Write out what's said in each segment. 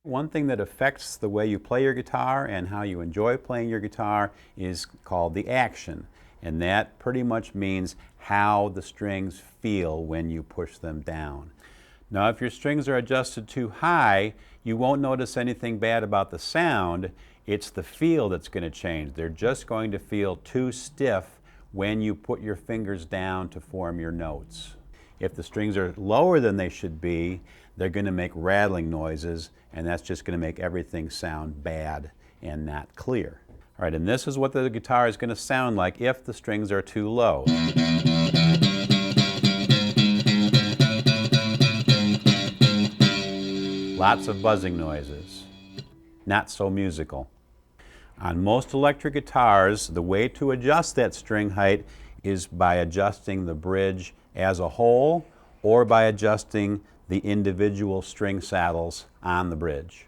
One thing that affects the way you play your guitar and how you enjoy playing your guitar is called the action. And that pretty much means how the strings feel when you push them down. Now, if your strings are adjusted too high, you won't notice anything bad about the sound. It's the feel that's going to change. They're just going to feel too stiff when you put your fingers down to form your notes. If the strings are lower than they should be, they're going to make rattling noises, and that's just going to make everything sound bad and not clear. All right, and this is what the guitar is going to sound like if the strings are too low. Lots of buzzing noises. Not so musical. On most electric guitars, the way to adjust that string height is by adjusting the bridge as a whole or by adjusting the individual string saddles on the bridge.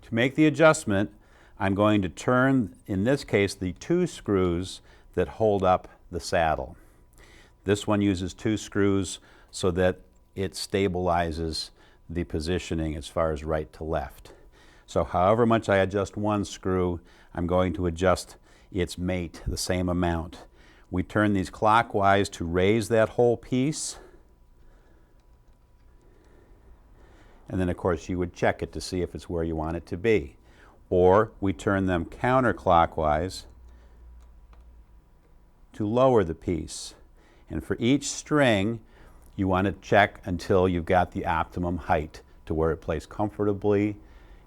To make the adjustment, I'm going to turn, in this case, the two screws that hold up the saddle. This one uses two screws so that it stabilizes the positioning as far as right to left. So however much I adjust one screw, I'm going to adjust its mate the same amount. We turn these clockwise to raise that whole piece. And then, of course, you would check it to see if it's where you want it to be. Or we turn them counterclockwise to lower the piece. And for each string, you want to check until you've got the optimum height to where it plays comfortably,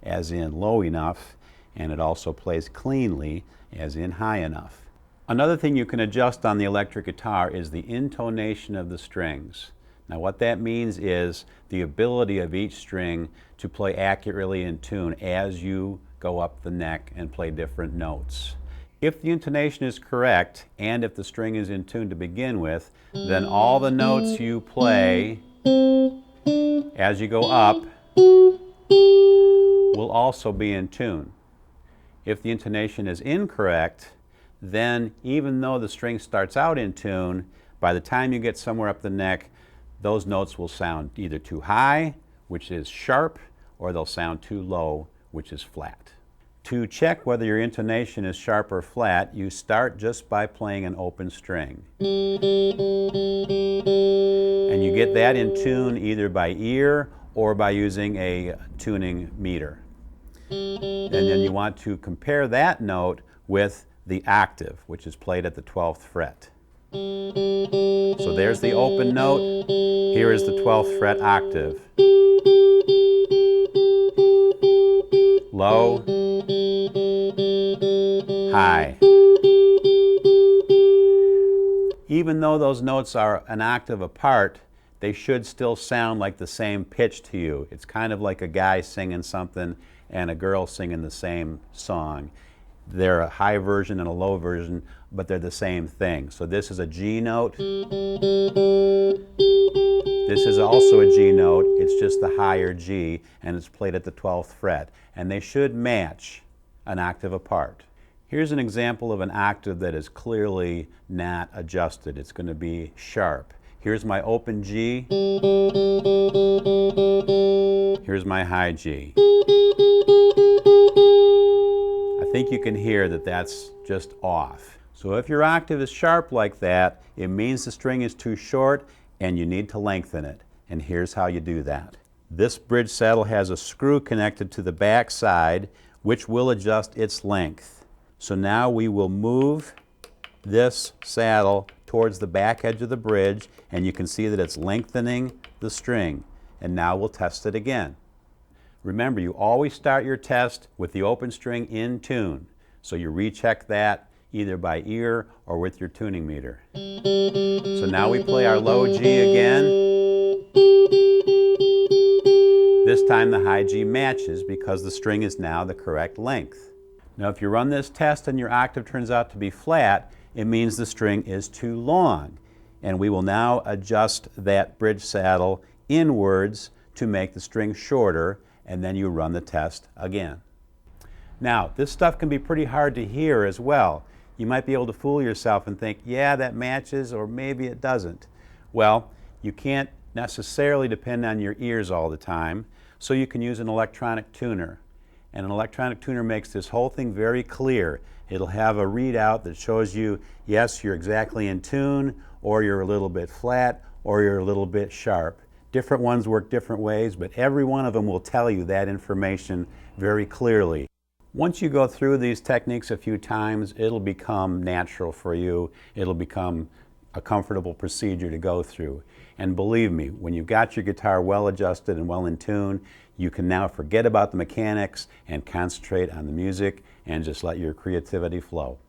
as in low enough, and it also plays cleanly, as in high enough. Another thing you can adjust on the electric guitar is the intonation of the strings. Now what that means is the ability of each string to play accurately in tune as you go up the neck and play different notes. If the intonation is correct and if the string is in tune to begin with, then all the notes you play as you go up will also be in tune. If the intonation is incorrect, then even though the string starts out in tune, by the time you get somewhere up the neck, those notes will sound either too high, which is sharp, or they'll sound too low, which is flat. To check whether your intonation is sharp or flat, you start just by playing an open string. And you get that in tune either by ear or by using a tuning meter. And then you want to compare that note with the octave, which is played at the 12th fret. So there's the open note. Here is the 12th fret octave. Low, high. Even though those notes are an octave apart, they should still sound like the same pitch to you. It's kind of like a guy singing something and a girl singing the same song. They're a high version and a low version, but they're the same thing. So this is a G note. This is also a G note. It's just the higher G, and it's played at the 12th fret. And they should match an octave apart. Here's an example of an octave that is clearly not adjusted. It's going to be sharp. Here's my open G. Here's my high G. I think you can hear that that's just off. So if your octave is sharp like that, it means the string is too short and you need to lengthen it. And here's how you do that. This bridge saddle has a screw connected to the back side, which will adjust its length. So now we will move this saddle towards the back edge of the bridge, and you can see that it's lengthening the string. And now we'll test it again. Remember, you always start your test with the open string in tune. So you recheck that either by ear or with your tuning meter. So now we play our low G again. This time the high G matches because the string is now the correct length. Now if you run this test and your octave turns out to be flat, it means the string is too long. And we will now adjust that bridge saddle inwards to make the string shorter, and then you run the test again. Now, this stuff can be pretty hard to hear as well. You might be able to fool yourself and think, yeah, that matches, or maybe it doesn't. Well, you can't necessarily depend on your ears all the time, so you can use an electronic tuner. And an electronic tuner makes this whole thing very clear. It'll have a readout that shows you, yes, you're exactly in tune, or you're a little bit flat, or you're a little bit sharp. Different ones work different ways, but every one of them will tell you that information very clearly. Once you go through these techniques a few times, it'll become natural for you. It'll become a comfortable procedure to go through. And believe me, when you've got your guitar well adjusted and well in tune, you can now forget about the mechanics and concentrate on the music and just let your creativity flow.